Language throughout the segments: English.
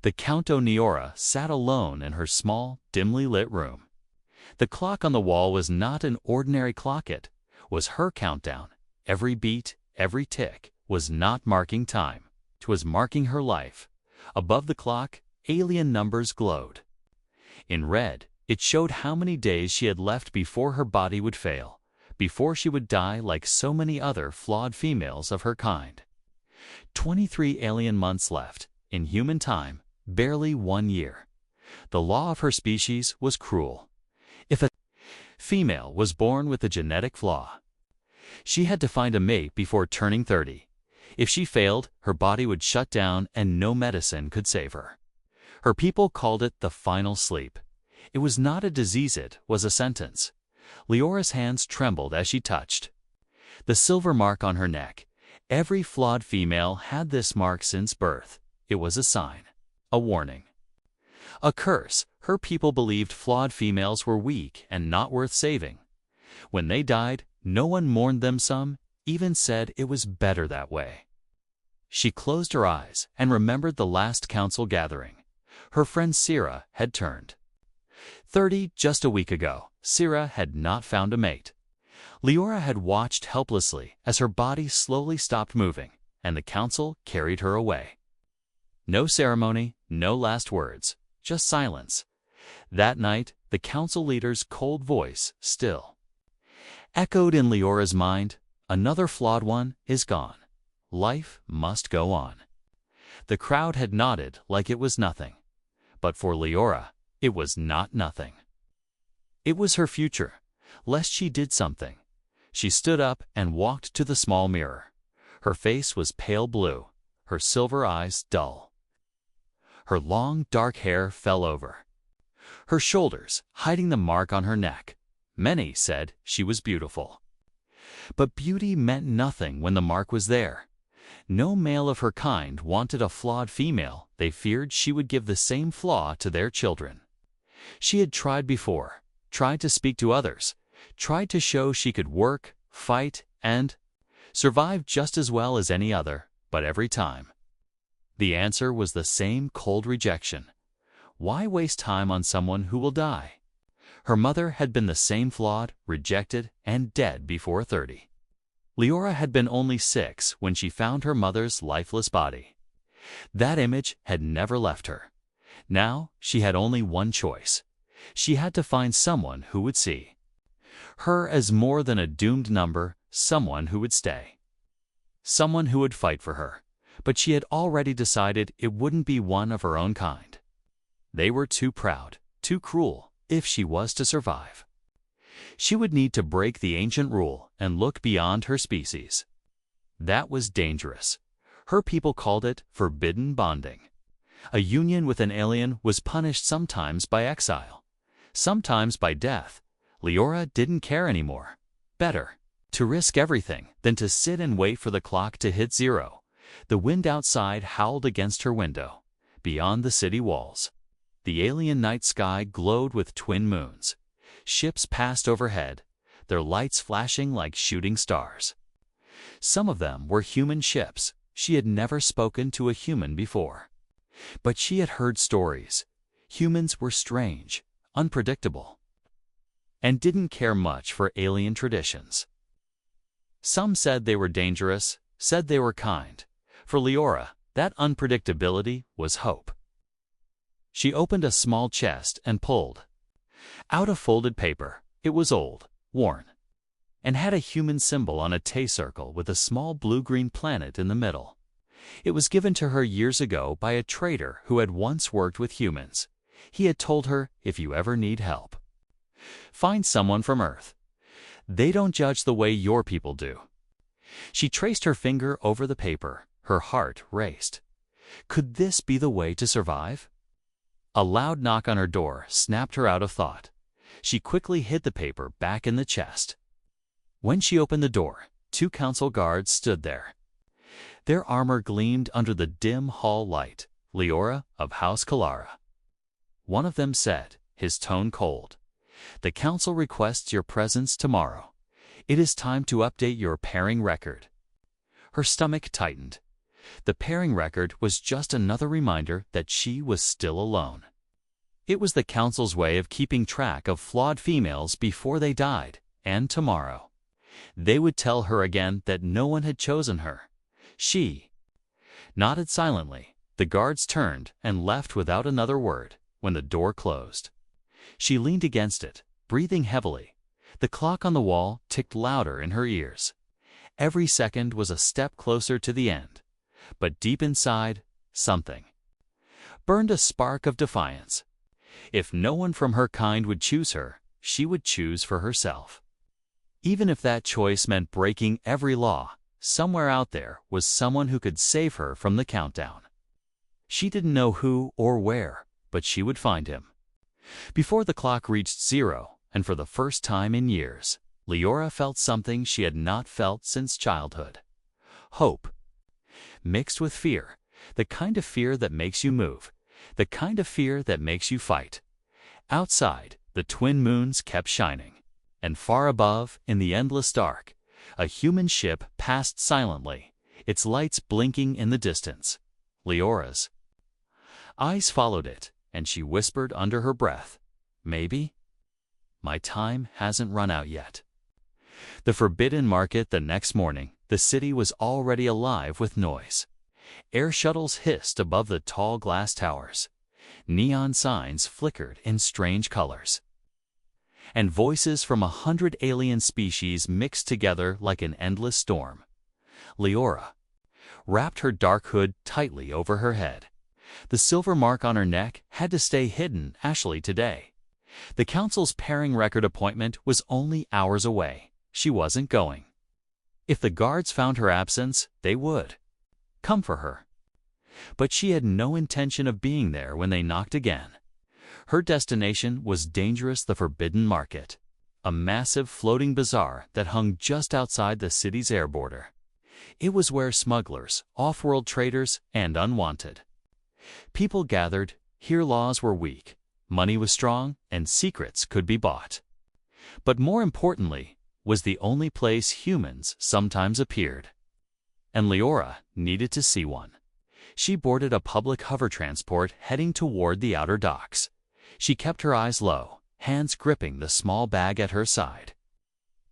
The Countess Neora sat alone in her small, dimly lit room. The clock on the wall was not an ordinary clock, it was her countdown. Every beat, every tick, was not marking time. It was marking her life. Above the clock, alien numbers glowed. In red, it showed how many days she had left before her body would fail, before she would die like so many other flawed females of her kind. 23 alien months left, in human time, barely 1 year. The law of her species was cruel. If a female was born with a genetic flaw, she had to find a mate before turning 30. If she failed, her body would shut down and no medicine could save her. Her people called it the final sleep. It was not a disease, it was a sentence. Leora's hands trembled as she touched the silver mark on her neck. Every flawed female had this mark since birth. It was a sign, a warning, a curse. Her people believed flawed females were weak and not worth saving. When they died, no one mourned them, some even said it was better that way. She closed her eyes and remembered the last council gathering. Her friend Sira had turned 30 just a week ago. Sira had not found a mate. Leora had watched helplessly as her body slowly stopped moving, and the council carried her away. No ceremony, no last words, just silence. That night, the council leader's cold voice still echoed in Leora's mind. Another flawed one is gone. Life must go on. The crowd had nodded like it was nothing. But for Leora, it was not nothing. It was her future, lest she did something. She stood up and walked to the small mirror. Her face was pale blue, her silver eyes dull. Her long, dark hair fell over her shoulders, hiding the mark on her neck. Many said she was beautiful. But beauty meant nothing when the mark was there. No male of her kind wanted a flawed female. They feared she would give the same flaw to their children. She had tried before, tried to speak to others, tried to show she could work, fight, and survive just as well as any other, but every time, the answer was the same cold rejection. Why waste time on someone who will die? Her mother had been the same, flawed, rejected, and dead before 30. Leora had been only 6 when she found her mother's lifeless body. That image had never left her. Now she had only one choice. She had to find someone who would see her as more than a doomed number, someone who would stay, someone who would fight for her. But she had already decided it wouldn't be one of her own kind. They were too proud, too cruel, if she was to survive. She would need to break the ancient rule and look beyond her species. That was dangerous. Her people called it forbidden bonding. A union with an alien was punished sometimes by exile, sometimes by death. Leora didn't care anymore. Better to risk everything than to sit and wait for the clock to hit 0. The wind outside howled against her window. Beyond the city walls, the alien night sky glowed with twin moons. Ships passed overhead, their lights flashing like shooting stars. Some of them were human ships. She had never spoken to a human before. But she had heard stories. Humans were strange, unpredictable, and didn't care much for alien traditions. Some said they were dangerous, said they were kind. For Leora, that unpredictability was hope. She opened a small chest and pulled out a folded paper. It was old, worn, and had a human symbol on a T-circle with a small blue-green planet in the middle. It was given to her years ago by a trader who had once worked with humans. He had told her, if you ever need help, find someone from Earth. They don't judge the way your people do. She traced her finger over the paper. Her heart raced. Could this be the way to survive? A loud knock on her door snapped her out of thought. She quickly hid the paper back in the chest. When she opened the door, 2 council guards stood there. Their armor gleamed under the dim hall light. Leora of House Kalara. One of them said, his tone cold, "The council requests your presence tomorrow. It is time to update your pairing record." Her stomach tightened. The pairing record was just another reminder that she was still alone. It was the council's way of keeping track of flawed females before they died, and tomorrow they would tell her again that no one had chosen her. She nodded silently. The guards turned and left without another word when the door closed. She leaned against it, breathing heavily. The clock on the wall ticked louder in her ears. Every second was a step closer to the end. But deep inside, something burned a spark of defiance. If no one from her kind would choose her, she would choose for herself. Even if that choice meant breaking every law, somewhere out there was someone who could save her from the countdown. She didn't know who or where, but she would find him. Before the clock reached 0, and for the first time in years, Leora felt something she had not felt since childhood. Hope, mixed with fear, the kind of fear that makes you move, the kind of fear that makes you fight. Outside, the twin moons kept shining, and far above, in the endless dark, a human ship passed silently, its lights blinking in the distance. Leora's eyes followed it, and she whispered under her breath, "Maybe my time hasn't run out yet." The forbidden market the next morning, the city was already alive with noise. Air shuttles hissed above the tall glass towers. Neon signs flickered in strange colors. And voices from 100 alien species mixed together like an endless storm. Leora wrapped her dark hood tightly over her head. The silver mark on her neck had to stay hidden actually today. The council's pairing record appointment was only hours away. She wasn't going. If the guards found her absence, they would come for her. But she had no intention of being there when they knocked again. Her destination was dangerous, the forbidden market, a massive floating bazaar that hung just outside the city's air border. It was where smugglers, off-world traders, and unwanted people gathered. Here laws were weak, money was strong, and secrets could be bought. But more importantly, was the only place humans sometimes appeared. And Leora needed to see one. She boarded a public hover transport heading toward the outer docks. She kept her eyes low, hands gripping the small bag at her side.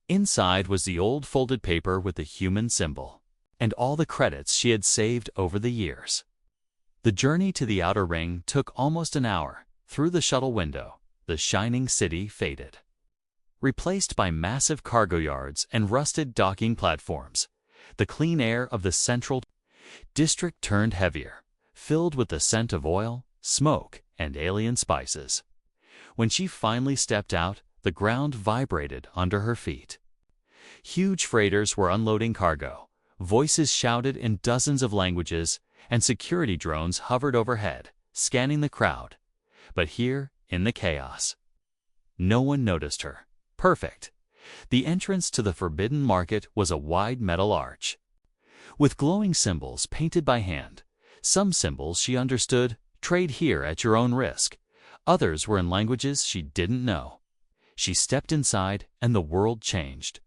Inside was the old folded paper with the human symbol, and all the credits she had saved over the years. The journey to the outer ring took almost an hour. Through the shuttle window, the shining city faded, replaced by massive cargo yards and rusted docking platforms. The clean air of the central district turned heavier, filled with the scent of oil, smoke, and alien spices. When she finally stepped out, the ground vibrated under her feet. Huge freighters were unloading cargo. Voices shouted in dozens of languages, and security drones hovered overhead, scanning the crowd. But here, in the chaos, no one noticed her. Perfect. The entrance to the forbidden market was a wide metal arch, with glowing symbols painted by hand. Some symbols she understood, trade here at your own risk. Others were in languages she didn't know. She stepped inside, and the world changed.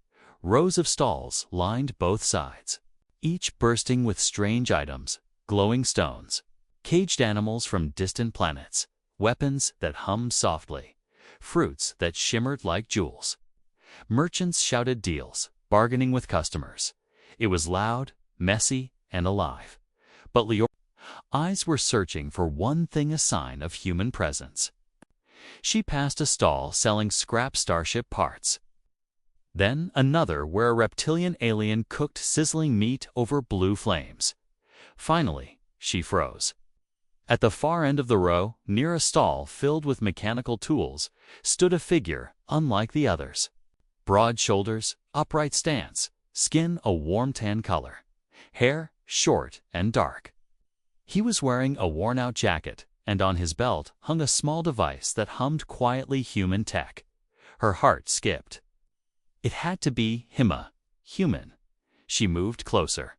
Rows of stalls lined both sides, each bursting with strange items, glowing stones, caged animals from distant planets, weapons that hummed softly, fruits that shimmered like jewels. Merchants shouted deals, bargaining with customers. It was loud, messy, and alive. But Leora's eyes were searching for one thing, a sign of human presence. She passed a stall selling scrap starship parts. Then another where a reptilian alien cooked sizzling meat over blue flames. Finally, she froze. At the far end of the row, near a stall filled with mechanical tools, stood a figure unlike the others. Broad shoulders, upright stance, skin a warm tan color, hair short and dark. He was wearing a worn-out jacket, and on his belt hung a small device that hummed quietly human tech. Her heart skipped. It had to be Hima, human. She moved closer,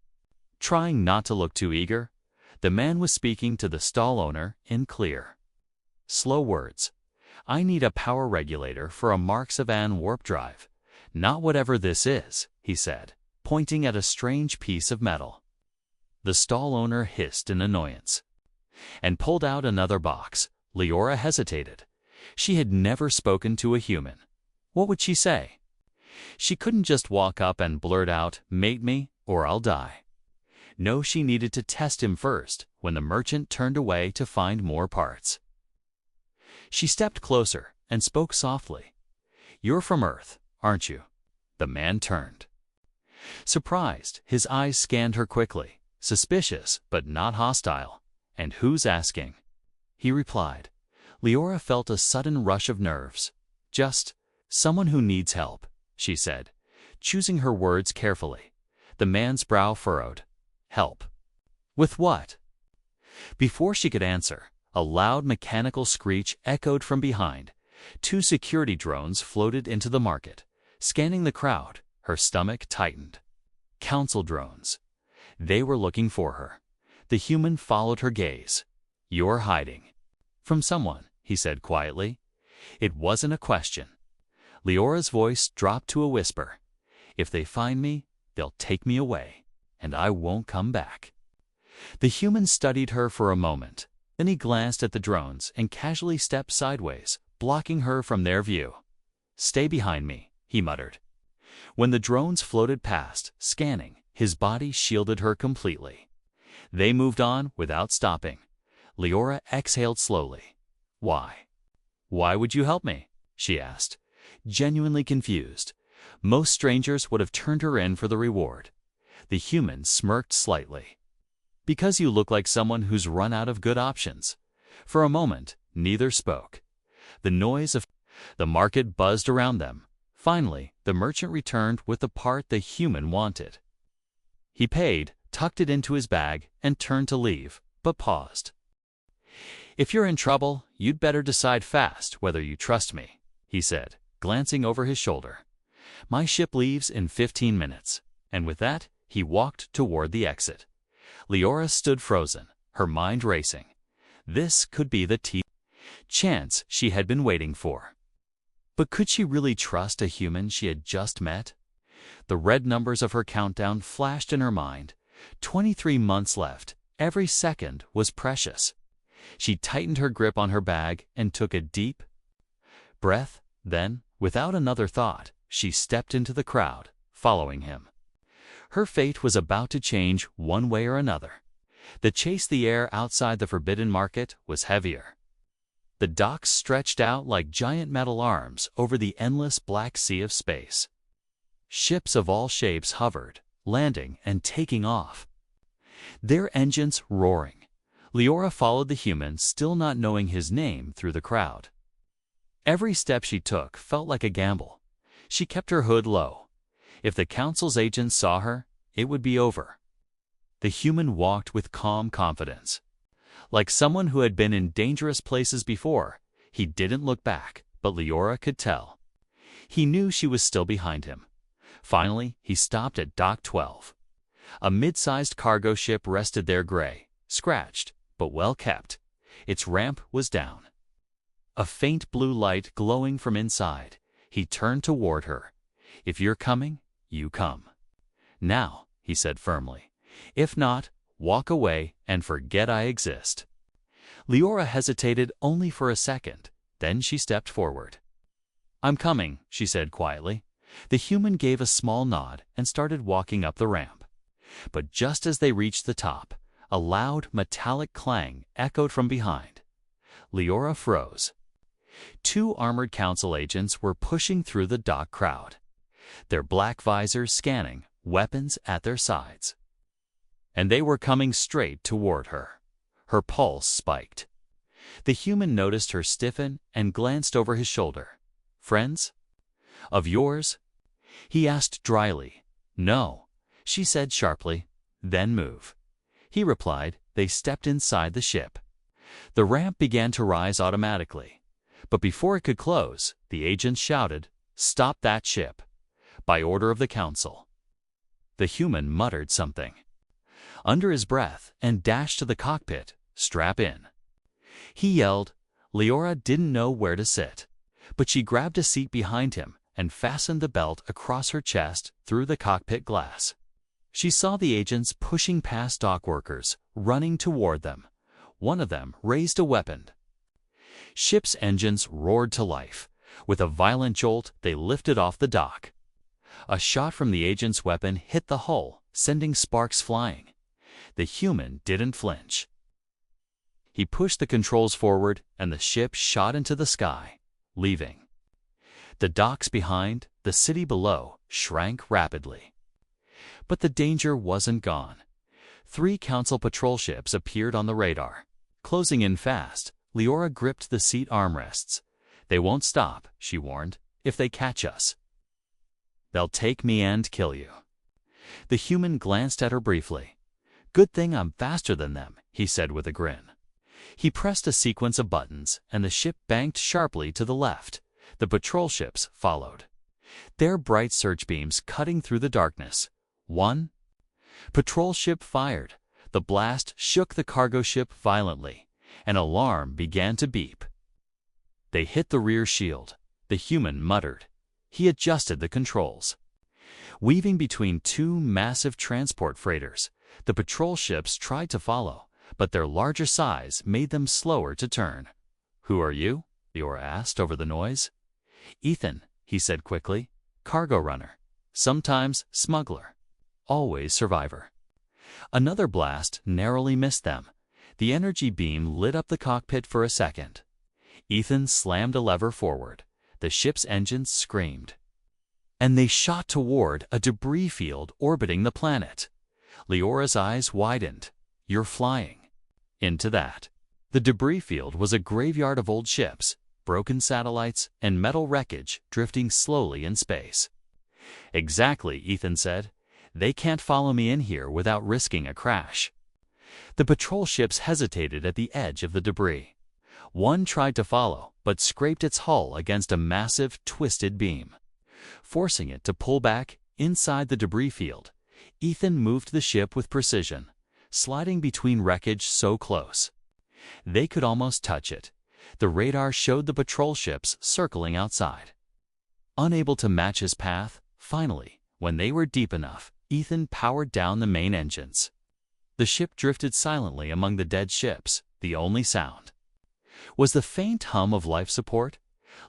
trying not to look too eager. The man was speaking to the stall owner in clear, slow words. "I need a power regulator for a Mark VII warp drive. Not whatever this is," he said, pointing at a strange piece of metal. the stall owner hissed in annoyance, and pulled out another box. Leora hesitated. She had never spoken to a human. What would she say? She couldn't just walk up and blurt out, "Mate me, or I'll die." No, she needed to test him first, when the merchant turned away to find more parts. She stepped closer and spoke softly. "You're from Earth, aren't you?" The man turned. Surprised, his eyes scanned her quickly, suspicious but not hostile. "And who's asking?" he replied. Leora felt a sudden rush of nerves. "Just someone who needs help," she said, choosing her words carefully. The man's brow furrowed. "Help? With what?" Before she could answer, a loud mechanical screech echoed from behind. 2 security drones floated into the market. Scanning the crowd, her stomach tightened. Council drones. They were looking for her. The human followed her gaze. "You're hiding." "From someone," he said quietly. It wasn't a question. Leora's voice dropped to a whisper. "If they find me, they'll take me away, and I won't come back." The human studied her for a moment. Then he glanced at the drones and casually stepped sideways, blocking her from their view. "Stay behind me," he muttered. When the drones floated past, scanning, his body shielded her completely. They moved on without stopping. Leora exhaled slowly. "Why? Why would you help me?" she asked, genuinely confused. Most strangers would have turned her in for the reward. The human smirked slightly. "Because you look like someone who's run out of good options." For a moment, neither spoke. The noise of the market buzzed around them. Finally, the merchant returned with the part the human wanted. He paid, tucked it into his bag, and turned to leave, but paused. "If you're in trouble, you'd better decide fast whether you trust me," he said, glancing over his shoulder. "My ship leaves in 15 minutes." And with that, he walked toward the exit. Leora stood frozen, her mind racing. This could be the chance she had been waiting for. But could she really trust a human she had just met? The red numbers of her countdown flashed in her mind. 23 months left. Every second was precious. She tightened her grip on her bag and took a deep breath. Then, without another thought, she stepped into the crowd, following him. Her fate was about to change one way or another. The chase the air outside the forbidden market was heavier. The docks stretched out like giant metal arms over the endless black sea of space. Ships of all shapes hovered, landing and taking off, their engines roaring. Leora followed the human, still not knowing his name, through the crowd. Every step she took felt like a gamble. She kept her hood low. If the council's agents saw her, it would be over. The human walked with calm confidence. Like someone who had been in dangerous places before, he didn't look back, but Leora could tell. He knew she was still behind him. Finally, he stopped at Dock 12. A mid-sized cargo ship rested there, gray, scratched, but well kept. Its ramp was down. A faint blue light glowing from inside. He turned toward her. "If you're coming, you come. Now," he said firmly. "If not, walk away and forget I exist." Leora hesitated only for a second. Then she stepped forward. "I'm coming," she said quietly. The human gave a small nod and started walking up the ramp. But just as they reached the top, a loud metallic clang echoed from behind. Leora froze. 2 armored council agents were pushing through the dock crowd, their black visors scanning, weapons at their sides. And they were coming straight toward her. Her pulse spiked. The human noticed her stiffen and glanced over his shoulder. "Friends? Of yours?" he asked dryly. "No," she said sharply. "Then move." He replied. They stepped inside the ship. The ramp began to rise automatically. But before it could close, the agents shouted, "Stop that ship!" By order of the council. The human muttered something under his breath and dashed to the cockpit. "Strap in," he yelled. Leora didn't know where to sit, but she grabbed a seat behind him and fastened the belt across her chest through the cockpit glass. She saw the agents pushing past dock workers, running toward them. One of them raised a weapon. Ship's engines roared to life. With a violent jolt, they lifted off the dock. A shot from the agent's weapon hit the hull, sending sparks flying. The human didn't flinch. He pushed the controls forward, and the ship shot into the sky, leaving. The docks behind, the city below, shrank rapidly. But the danger wasn't gone. 3 Council patrol ships appeared on the radar. Closing in fast, Leora gripped the seat armrests. "They won't stop," she warned, "if they catch us. They'll take me and kill you." The human glanced at her briefly. "Good thing I'm faster than them," he said with a grin. He pressed a sequence of buttons, and the ship banked sharply to the left. The patrol ships followed, their bright search beams cutting through the darkness. One patrol ship fired. The blast shook the cargo ship violently. An alarm began to beep. They hit the rear shield. The human muttered. He adjusted the controls. Weaving between 2 massive transport freighters, the patrol ships tried to follow, but their larger size made them slower to turn. "Who are you?" Leora asked over the noise. "Ethan," he said quickly. "Cargo runner. Sometimes smuggler. Always survivor." Another blast narrowly missed them. The energy beam lit up the cockpit for a second. Ethan slammed a lever forward. The ship's engines screamed. And they shot toward a debris field orbiting the planet. Leora's eyes widened. "You're flying into that." The debris field was a graveyard of old ships, broken satellites, and metal wreckage drifting slowly in space. "Exactly," Ethan said. "They can't follow me in here without risking a crash." The patrol ships hesitated at the edge of the debris. One tried to follow, but scraped its hull against a massive, twisted beam, forcing it to pull back inside the debris field. Ethan moved the ship with precision, sliding between wreckage so close they could almost touch it. The radar showed the patrol ships circling outside. Unable to match his path, finally, when they were deep enough, Ethan powered down the main engines. The ship drifted silently among the dead ships. The only sound was the faint hum of life support.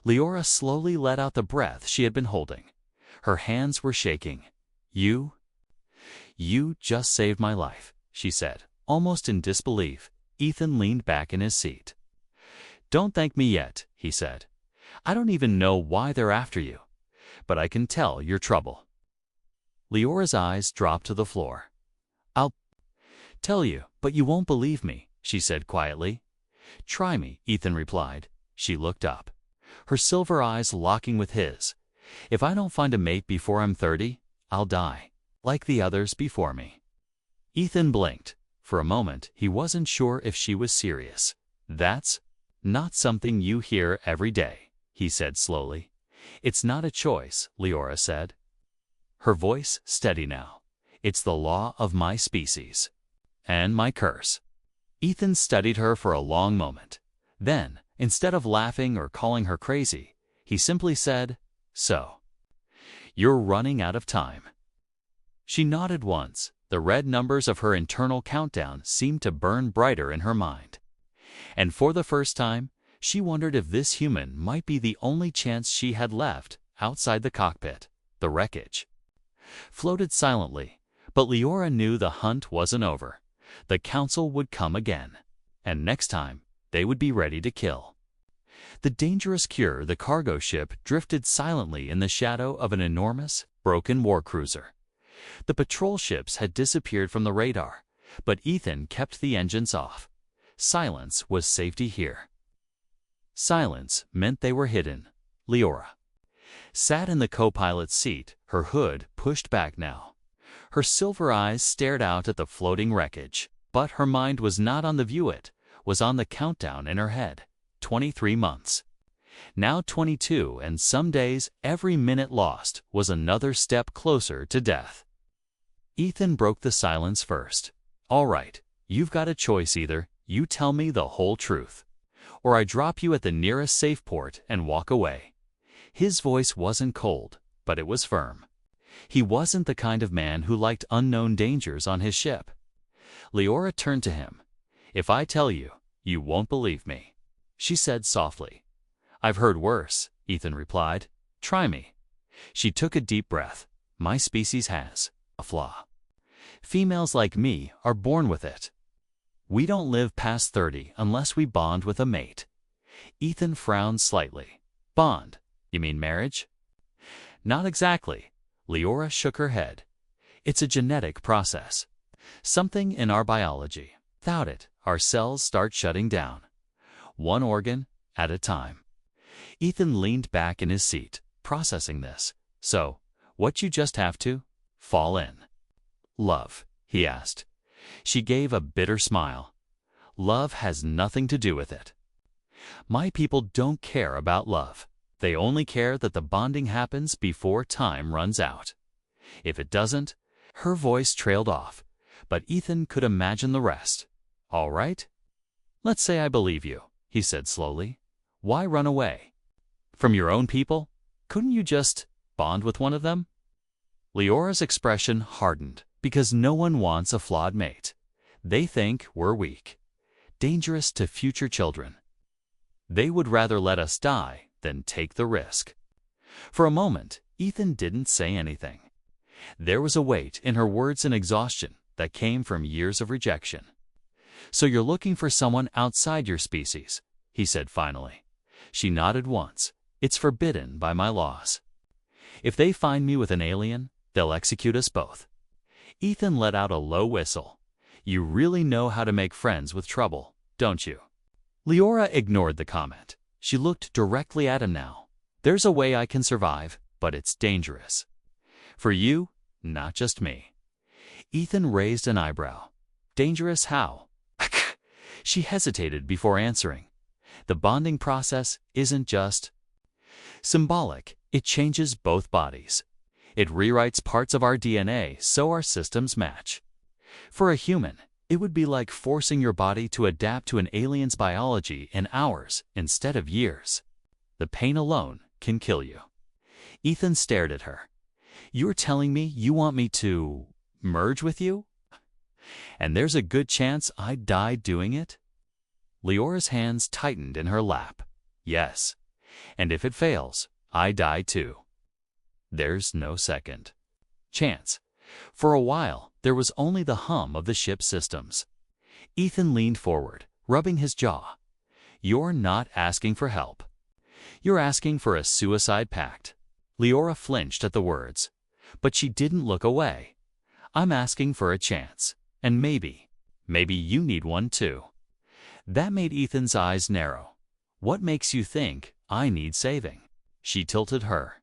Leora slowly let out the breath she had been holding. Her hands were shaking. You just saved my life," she said, almost in disbelief. Ethan leaned back in his seat. "Don't thank me yet," he said. "I don't even know why they're after you, but I can tell you're trouble." Leora's eyes dropped to the floor. "I'll tell you, but you won't believe me," she said quietly. "Try me," Ethan replied. She looked up, her silver eyes locking with his. "If I don't find a mate before I'm 30, I'll die, like the others before me." Ethan blinked. For a moment, he wasn't sure if she was serious. "That's not something you hear every day," he said slowly. "It's not a choice," Leora said, her voice steady now. "It's the law of my species. And my curse." Ethan studied her for a long moment. Then, instead of laughing or calling her crazy, he simply said, "So, you're running out of time." She nodded once. The red numbers of her internal countdown seemed to burn brighter in her mind. And for the first time, she wondered if this human might be the only chance she had left outside the cockpit. The wreckage floated silently, but Leora knew the hunt wasn't over. The council would come again, and next time they would be ready to kill. The dangerous cure, the cargo ship, drifted silently in the shadow of an enormous, broken war cruiser. The patrol ships had disappeared from the radar, but Ethan kept the engines off. Silence was safety here. Silence meant they were hidden. Leora sat in the co-pilot's seat, her hood pushed back now. Her silver eyes stared out at the floating wreckage, but her mind was not on the view, it was on the countdown in her head. 23 months. Now 22, and some days every minute lost was another step closer to death. Ethan broke the silence first. "All right, you've got a choice. Either you tell me the whole truth, or I drop you at the nearest safe port and walk away." His voice wasn't cold, but it was firm. He wasn't the kind of man who liked unknown dangers on his ship. Leora turned to him. "If I tell you, you won't believe me," she said softly. "I've heard worse," Ethan replied. "Try me." She took a deep breath. "My species has a flaw. Females like me are born with it. We don't live past 30 unless we bond with a mate." Ethan frowned slightly. "Bond? You mean marriage?" "Not exactly." Leora shook her head. "It's a genetic process. Something in our biology. Without it, our cells start shutting down. One organ at a time." Ethan leaned back in his seat, processing this. "So, what you just have to fall in." "Love?" he asked. She gave a bitter smile. "Love has nothing to do with it. My people don't care about love. They only care that the bonding happens before time runs out. If it doesn't..." Her voice trailed off, but Ethan could imagine the rest. "All right. Let's say I believe you," he said slowly. "Why run away? From your own people? Couldn't you just bond with one of them?" Leora's expression hardened, because no one wants a flawed mate. They think we're weak, dangerous to future children. They would rather let us die than take the risk. For a moment, Ethan didn't say anything. There was a weight in her words and exhaustion that came from years of rejection. "So you're looking for someone outside your species," he said finally. She nodded once. "It's forbidden by my laws. If they find me with an alien, they'll execute us both." Ethan let out a low whistle. "You really know how to make friends with trouble, don't you?" Leora ignored the comment. She looked directly at him now. "There's a way I can survive, but it's dangerous. For you, not just me." Ethan raised an eyebrow. "Dangerous how?" She hesitated before answering. "The bonding process isn't just symbolic. It changes both bodies. It rewrites parts of our DNA so our systems match. For a human, it would be like forcing your body to adapt to an alien's biology in hours instead of years. The pain alone can kill you." Ethan stared at her. "You're telling me you want me to merge with you? And there's a good chance I'd die doing it?" Leora's hands tightened in her lap. "Yes. And if it fails, I die too. There's no second chance." For a while, there was only the hum of the ship's systems. Ethan leaned forward, rubbing his jaw. "You're not asking for help. You're asking for a suicide pact." Leora flinched at the words, but she didn't look away. "I'm asking for a chance, and maybe you need one too." That made Ethan's eyes narrow. "What makes you think I need saving?" She tilted her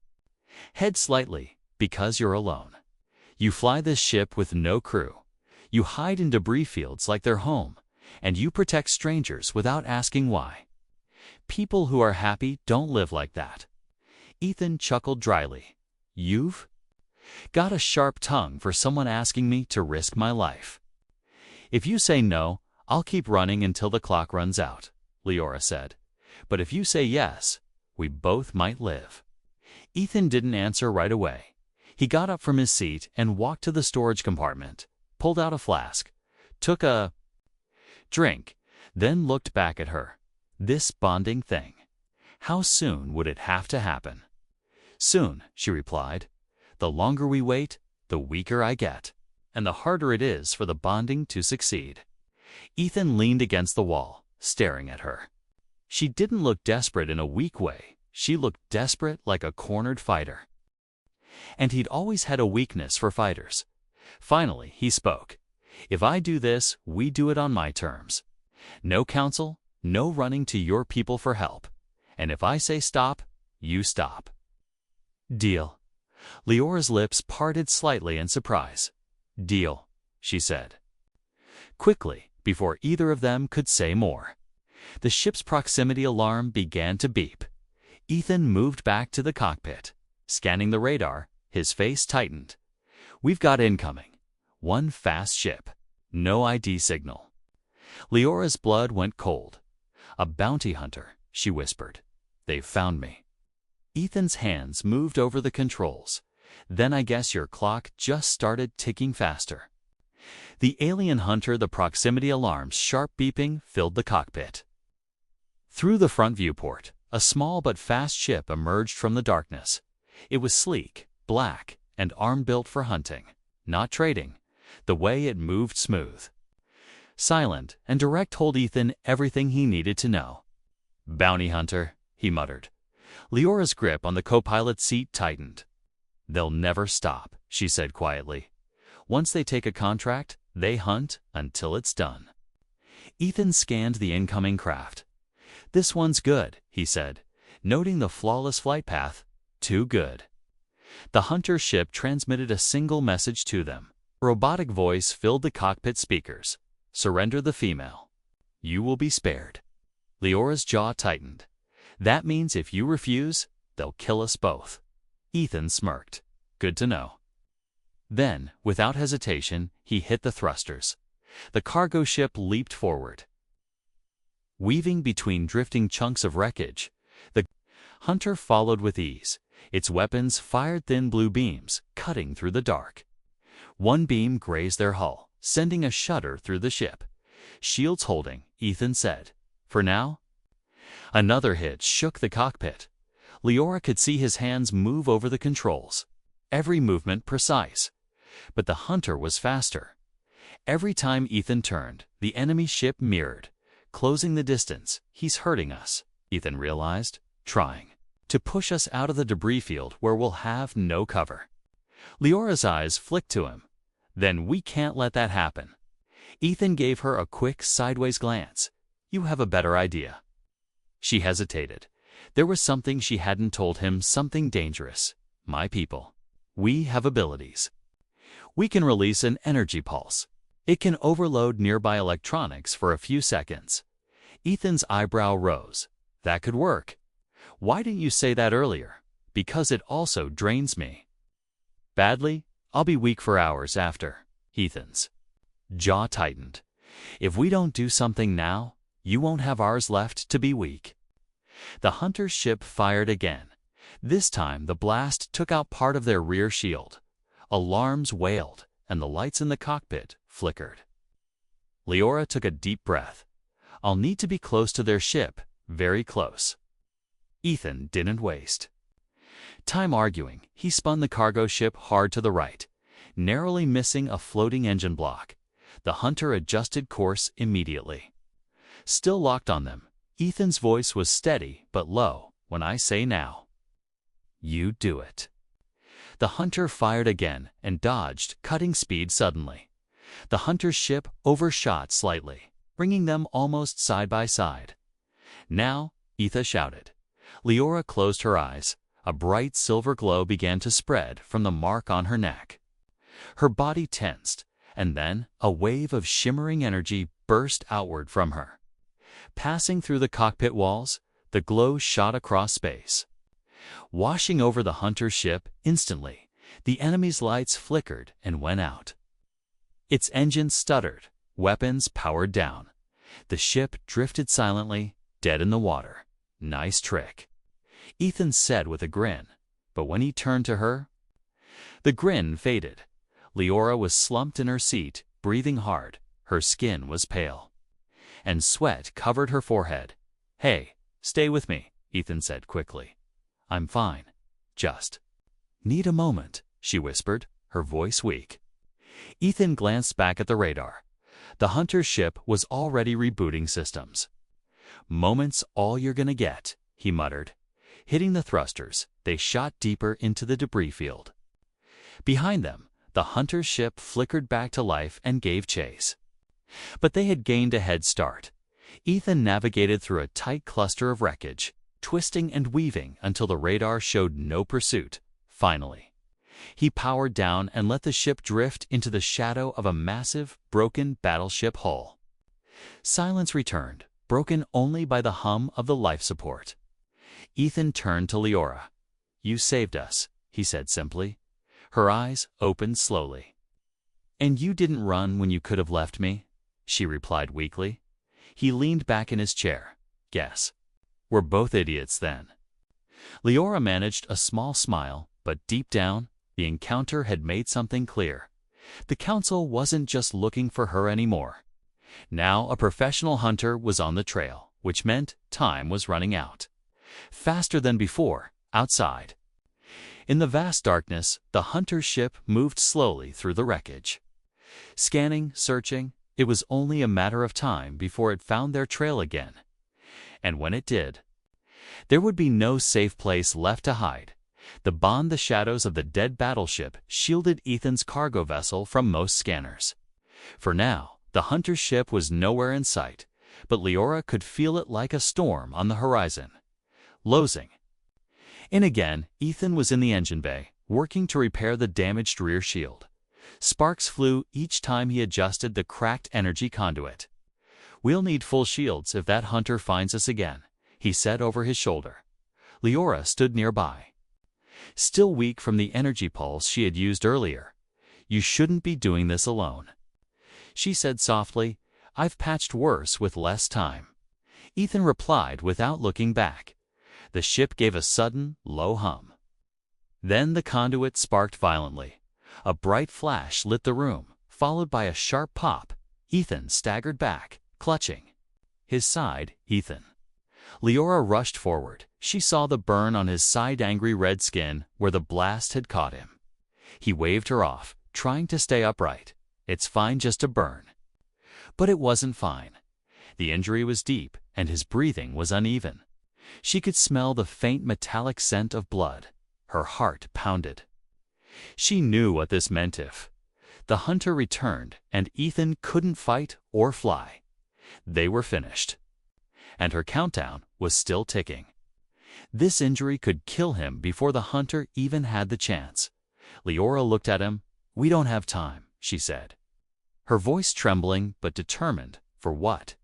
head slightly. "Because you're alone. You fly this ship with no crew. You hide in debris fields like they're home, and you protect strangers without asking why. People who are happy don't live like that." Ethan chuckled dryly. "You've got a sharp tongue for someone asking me to risk my life." "If you say no, I'll keep running until the clock runs out," Leora said. "But if you say yes, we both might live." Ethan didn't answer right away. He got up from his seat and walked to the storage compartment, pulled out a flask, took a drink, then looked back at her. This bonding thing. How soon would it have to happen? "Soon," she replied. "The longer we wait, the weaker I get, and the harder it is for the bonding to succeed." Ethan leaned against the wall, staring at her. She didn't look desperate in a weak way. She looked desperate like a cornered fighter. And he'd always had a weakness for fighters. Finally, he spoke. "If I do this, we do it on my terms. No counsel, no running to your people for help. And if I say stop, you stop. Deal?" Leora's lips parted slightly in surprise. "Deal," she said. Quickly, before either of them could say more. The ship's proximity alarm began to beep. Ethan moved back to the cockpit. Scanning the radar, his face tightened. "We've got incoming. One fast ship. No ID signal." Leora's blood went cold. "A bounty hunter," she whispered. "They've found me." Ethan's hands moved over the controls. Then I guess your clock just started ticking faster. The alien hunter, the proximity alarm's sharp beeping filled the cockpit. Through the front viewport, a small but fast ship emerged from the darkness. It was sleek, black, and arm-built for hunting, not trading. The way it moved smooth, silent, and direct told Ethan everything he needed to know. "Bounty hunter," he muttered. Leora's grip on the co-pilot's seat tightened. "They'll never stop," she said quietly. "Once they take a contract, they hunt until it's done." Ethan scanned the incoming craft. "This one's good," he said, noting the flawless flight path. "Too good." The hunter ship transmitted a single message to them. A robotic voice filled the cockpit speakers. "Surrender the female. You will be spared." Leora's jaw tightened. "That means if you refuse, they'll kill us both." Ethan smirked. "Good to know." Then, without hesitation, he hit the thrusters. The cargo ship leaped forward. Weaving between drifting chunks of wreckage, the hunter followed with ease. Its weapons fired thin blue beams, cutting through the dark. One beam grazed their hull, sending a shudder through the ship. "Shields holding," Ethan said. "For now?" Another hit shook the cockpit. Leora could see his hands move over the controls, every movement precise. But the hunter was faster. Every time Ethan turned, the enemy ship mirrored, closing the distance. "He's hurting us," Ethan realized, "trying to push us out of the debris field where we'll have no cover." Leora's eyes flicked to him. "Then we can't let that happen." Ethan gave her a quick sideways glance. "You have a better idea." She hesitated. There was something she hadn't told him, something dangerous. "My people. We have abilities. We can release an energy pulse. It can overload nearby electronics for a few seconds." Ethan's eyebrow rose. "That could work. Why didn't you say that earlier?" "Because it also drains me." "Badly? I'll be weak for hours after." Ethan's jaw tightened. "If we don't do something now, you won't have hours left to be weak." The hunter's ship fired again. This time the blast took out part of their rear shield. Alarms wailed, and the lights in the cockpit flickered. Leora took a deep breath. "I'll need to be close to their ship, very close." Ethan didn't waste time arguing. He spun the cargo ship hard to the right, narrowly missing a floating engine block. The hunter adjusted course immediately. Still locked on them, Ethan's voice was steady but low. "When I say now, you do it." The hunter fired again and dodged, cutting speed suddenly. The hunter's ship overshot slightly, bringing them almost side by side. "Now," Ethan shouted. Leora closed her eyes. A bright silver glow began to spread from the mark on her neck. Her body tensed, and then a wave of shimmering energy burst outward from her. Passing through the cockpit walls, the glow shot across space. Washing over the hunter's ship instantly, the enemy's lights flickered and went out. Its engines stuttered, weapons powered down. The ship drifted silently, dead in the water. "Nice trick," Ethan said with a grin. But when he turned to her, the grin faded. Leora was slumped in her seat, breathing hard. Her skin was pale, and sweat covered her forehead. "Hey, stay with me," Ethan said quickly. "I'm fine. Just need a moment," she whispered, her voice weak. Ethan glanced back at the radar. The hunter ship was already rebooting systems. "Moment's all you're gonna get," he muttered. Hitting the thrusters, they shot deeper into the debris field. Behind them, the hunter's ship flickered back to life and gave chase. But they had gained a head start. Ethan navigated through a tight cluster of wreckage, twisting and weaving until the radar showed no pursuit. Finally, he powered down and let the ship drift into the shadow of a massive, broken battleship hull. Silence returned, broken only by the hum of the life support. Ethan turned to Leora. "You saved us," he said simply. Her eyes opened slowly. "And you didn't run when you could have left me," she replied weakly. He leaned back in his chair. "Guess we're both idiots then." Leora managed a small smile, but deep down, The encounter had made something clear. The council wasn't just looking for her anymore. Now a professional hunter was on the trail, which meant time was running out. Faster than before, outside. In the vast darkness, the hunter's ship moved slowly through the wreckage. Scanning, searching, it was only a matter of time before it found their trail again. And when it did, there would be no safe place left to hide. The shadows of the dead battleship shielded Ethan's cargo vessel from most scanners. For now, the hunter's ship was nowhere in sight, but Leora could feel it like a storm on the horizon. Losing. In again, Ethan was in the engine bay, working to repair the damaged rear shield. Sparks flew each time he adjusted the cracked energy conduit. "We'll need full shields if that hunter finds us again," he said over his shoulder. Leora stood nearby. Still weak from the energy pulse she had used earlier. "You shouldn't be doing this alone," she said softly. "I've patched worse with less time." Ethan replied without looking back. The ship gave a sudden, low hum. Then the conduit sparked violently. A bright flash lit the room, followed by a sharp pop. Ethan staggered back, clutching his side. "Ethan." Leora rushed forward. She saw the burn on his side, angry red skin where the blast had caught him. He waved her off, trying to stay upright. "It's fine just to burn." But it wasn't fine. The injury was deep, and his breathing was uneven. She could smell the faint metallic scent of blood. Her heart pounded. She knew what this meant if the hunter returned and Ethan couldn't fight or fly. They were finished. And her countdown was still ticking. This injury could kill him before the hunter even had the chance. Leora looked at him. "We don't have time," she said, her voice trembling but determined. "For what?"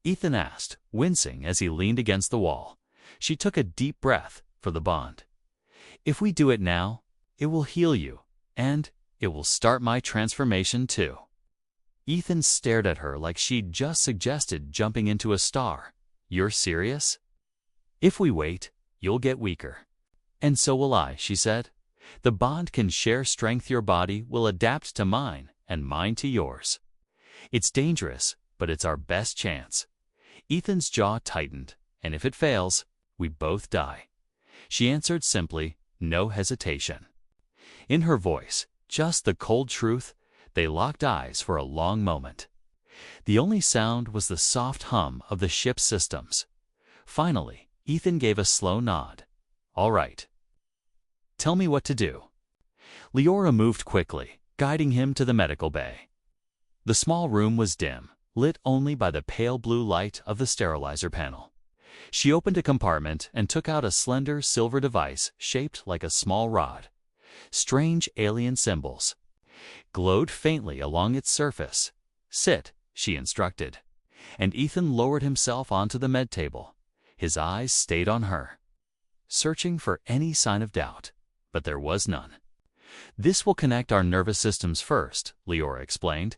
Ethan asked, wincing as he leaned against the wall. She took a deep breath. "For the bond. If we do it now, it will heal you, and it will start my transformation too." Ethan stared at her like she'd just suggested jumping into a star. "You're serious?" "If we wait, you'll get weaker." "And so will I," she said. "The bond can share strength. Your body will adapt to mine, and mine to yours. It's dangerous, but it's our best chance." Ethan's jaw tightened. "And if it fails, we both die." She answered simply, no hesitation. In her voice, just the cold truth. They locked eyes for a long moment. The only sound was the soft hum of the ship's systems. Finally, Ethan gave a slow nod. "All right. Tell me what to do." Leora moved quickly, guiding him to the medical bay. The small room was dim, lit only by the pale blue light of the sterilizer panel. She opened a compartment and took out a slender silver device shaped like a small rod. Strange alien symbols glowed faintly along its surface. "Sit," she instructed, and Ethan lowered himself onto the med table. His eyes stayed on her, searching for any sign of doubt, but there was none. "This will connect our nervous systems first," Leora explained.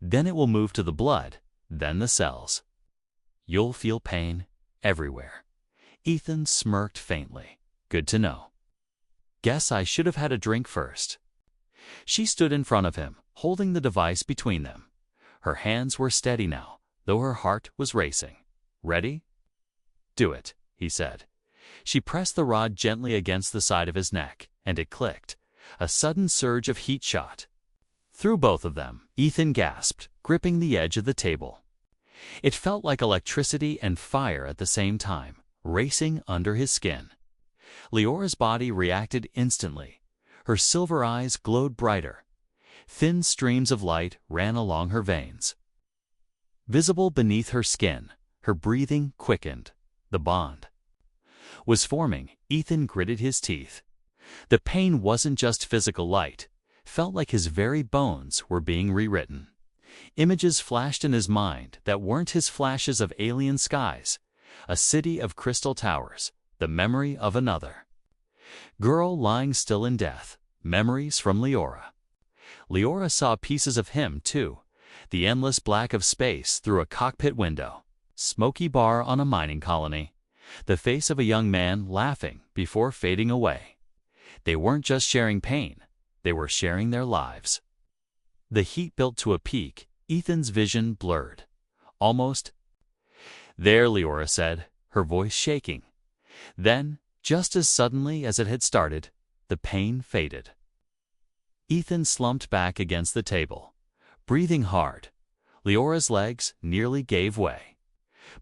"Then it will move to the blood, then the cells. You'll feel pain everywhere." Ethan smirked faintly. "Good to know. Guess I should have had a drink first." She stood in front of him, holding the device between them. Her hands were steady now, though her heart was racing. "Ready?" "Do it," he said. She pressed the rod gently against the side of his neck, and it clicked. A sudden surge of heat shot through both of them. Ethan gasped, gripping the edge of the table. It felt like electricity and fire at the same time, racing under his skin. Leora's body reacted instantly. Her silver eyes glowed brighter. Thin streams of light ran along her veins. Visible beneath her skin, her breathing quickened. The bond was forming. Ethan gritted his teeth. The pain wasn't just physical light. Felt like his very bones were being rewritten. Images flashed in his mind that weren't his flashes of alien skies. A city of crystal towers, the memory of another girl lying still in death. Memories from Leora. Leora saw pieces of him, too. The endless black of space through a cockpit window. Smoky bar on a mining colony. The face of a young man laughing before fading away. They weren't just sharing pain. They were sharing their lives. The heat built to a peak. Ethan's vision blurred. Almost. There, Leora said, her voice shaking. Then, just as suddenly as it had started, the pain faded. Ethan slumped back against the table, breathing hard. Leora's legs nearly gave way.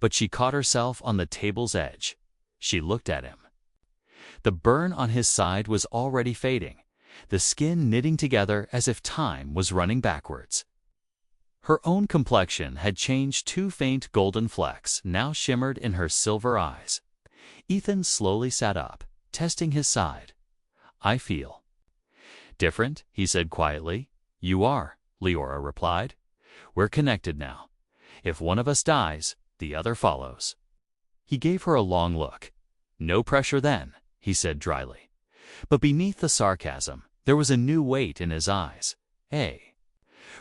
But she caught herself on the table's edge. She looked at him. The burn on his side was already fading, the skin knitting together as if time was running backwards. Her own complexion had changed. 2 faint golden flecks now shimmered in her silver eyes. Ethan slowly sat up, testing his side. I feel different, he said quietly. You are, Leora replied. We're connected now. If one of us dies, the other follows. He gave her a long look. No pressure then, he said dryly. But beneath the sarcasm, there was a new weight in his eyes.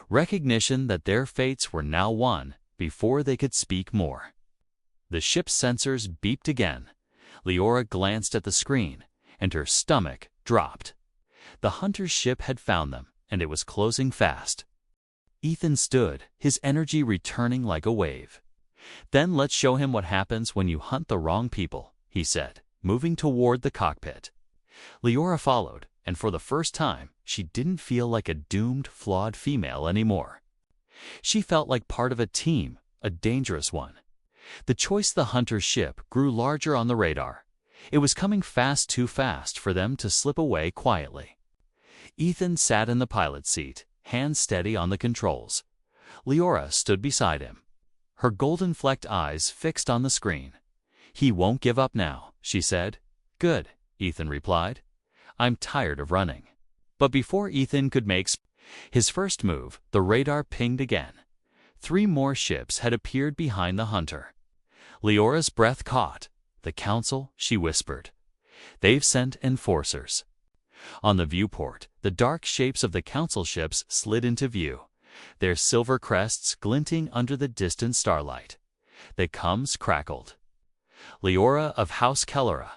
Recognition that their fates were now one before they could speak more. The ship's sensors beeped again. Leora glanced at the screen, and her stomach dropped. The hunter's ship had found them, and it was closing fast. Ethan stood, his energy returning like a wave. Then let's show him what happens when you hunt the wrong people, he said, moving toward the cockpit. Leora followed, and for the first time, she didn't feel like a doomed, flawed female anymore. She felt like part of a team, a dangerous one. The choice the hunter's ship grew larger on the radar. It was coming fast, too fast for them to slip away quietly. Ethan sat in the pilot's seat, hands steady on the controls. Leora stood beside him, her golden-flecked eyes fixed on the screen. He won't give up now, she said. Good, Ethan replied. I'm tired of running. But before Ethan could make his first move, the radar pinged again. 3 more ships had appeared behind the hunter. Leora's breath caught. The Council, she whispered. They've sent enforcers. On the viewport, the dark shapes of the Council ships slid into view, their silver crests glinting under the distant starlight. The comms crackled. Leora of House Kellera,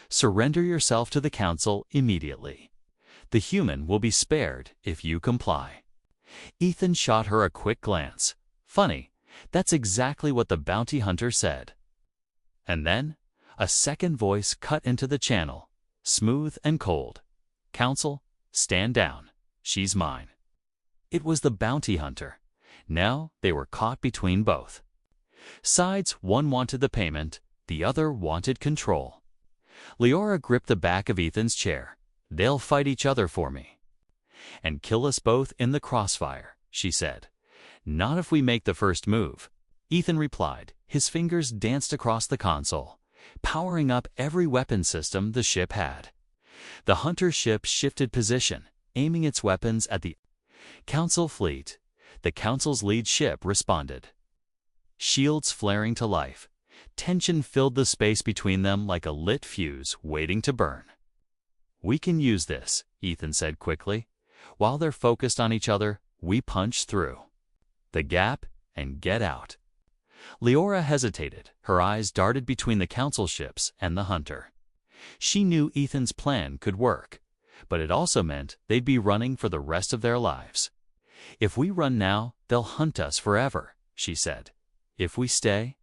surrender yourself to the Council immediately. The human will be spared if you comply. Ethan shot her a quick glance. Funny, that's exactly what the bounty hunter said. And then, a second voice cut into the channel, smooth and cold. Council, stand down. She's mine. It was the bounty hunter. Now they were caught between both sides. One wanted the payment, the other wanted control. Leora gripped the back of Ethan's chair. They'll fight each other for me. And kill us both in the crossfire, she said. Not if we make the first move, Ethan replied. His fingers danced across the console, powering up every weapon system the ship had. The hunter ship shifted position, aiming its weapons at the Council fleet. The Council's lead ship responded, shields flaring to life. Tension filled the space between them like a lit fuse waiting to burn. We can use this, Ethan said quickly. While they're focused on each other, we punch through the gap and get out. Leora hesitated. Her eyes darted between the Council ships and the hunter. She knew Ethan's plan could work, but it also meant they'd be running for the rest of their lives. If we run now, they'll hunt us forever, she said. If we stay,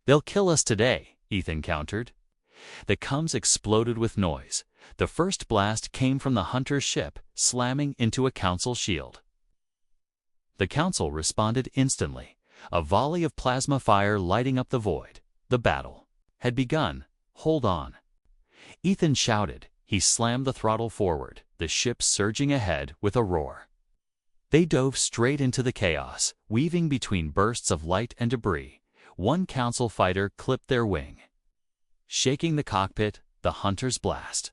they'll kill us today, Ethan countered. The comms exploded with noise. The first blast came from the hunter's ship, slamming into a Council shield. The Council responded instantly, a volley of plasma fire lighting up the void. The battle had begun. Hold on, Ethan shouted. He slammed the throttle forward, the ship surging ahead with a roar. They dove straight into the chaos, weaving between bursts of light and debris. One Council fighter clipped their wing, shaking the cockpit. The hunter's blast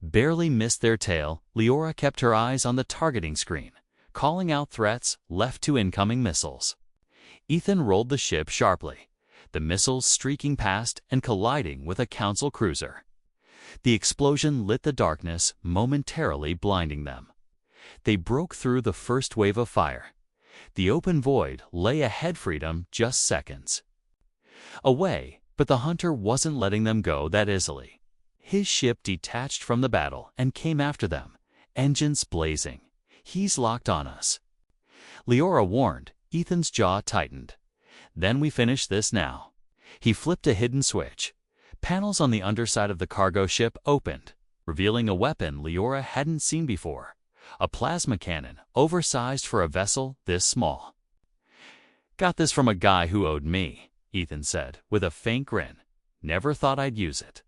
barely missed their tail. Leora kept her eyes on the targeting screen, calling out threats left to incoming missiles. Ethan rolled the ship sharply, the missiles streaking past and colliding with a Council cruiser. The explosion lit the darkness, momentarily blinding them. They broke through the first wave of fire. The open void lay ahead, freedom just seconds away, but the hunter wasn't letting them go that easily. His ship detached from the battle and came after them, engines blazing. He's locked on us. Leora warned. Ethan's jaw tightened. Then we finish this now. He flipped a hidden switch. Panels on the underside of the cargo ship opened, revealing a weapon Leora hadn't seen before. A plasma cannon, oversized for a vessel this small. "Got this from a guy who owed me," Ethan said, with a faint grin. "Never thought I'd use it."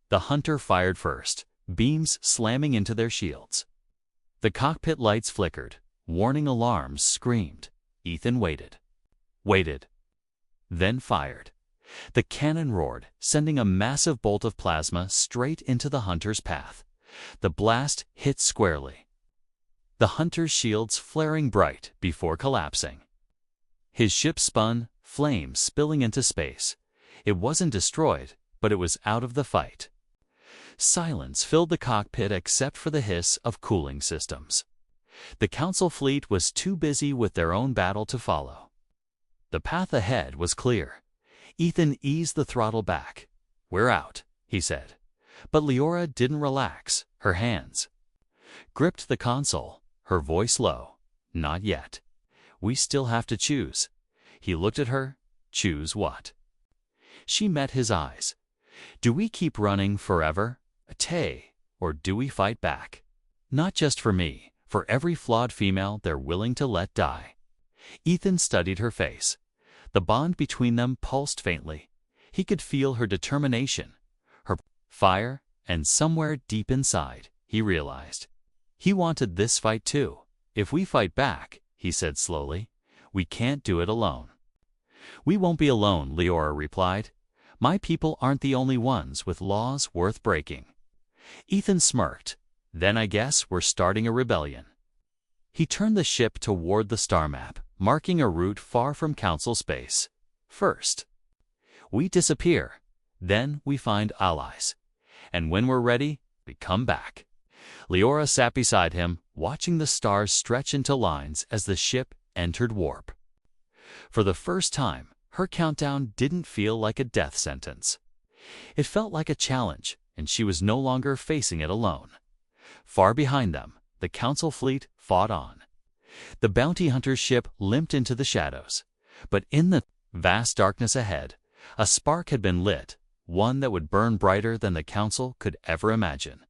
The hunter fired first, beams slamming into their shields. The cockpit lights flickered. Warning alarms screamed. Ethan waited. Then fired. The cannon roared, sending a massive bolt of plasma straight into the hunter's path. The blast hit squarely, the hunter's shields flaring bright before collapsing. His ship spun, flames spilling into space. It wasn't destroyed, but it was out of the fight. Silence filled the cockpit except for the hiss of cooling systems. The Council fleet was too busy with their own battle to follow. The path ahead was clear. Ethan eased the throttle back. "We're out," he said. But Leora didn't relax. Her hands gripped the console, her voice low. "Not yet. We still have to choose." He looked at her. "Choose what?" She met his eyes. "Do we keep running forever, Tay, or do we fight back? Not just for me, for every flawed female they're willing to let die." Ethan studied her face. The bond between them pulsed faintly. He could feel her determination, her fire, and somewhere deep inside, he realized, he wanted this fight too. "If we fight back," he said slowly, "we can't do it alone." "We won't be alone," Leora replied. "My people aren't the only ones with laws worth breaking." Ethan smirked. "Then I guess we're starting a rebellion." He turned the ship toward the star map, marking a route far from Council space. "First, we disappear. Then we find allies. And when we're ready, we come back." Leora sat beside him, watching the stars stretch into lines as the ship entered warp. For the first time, her countdown didn't feel like a death sentence. It felt like a challenge, and she was no longer facing it alone. Far behind them, the Council fleet fought on. The bounty hunter's ship limped into the shadows. But in the vast darkness ahead, a spark had been lit, one that would burn brighter than the Council could ever imagine.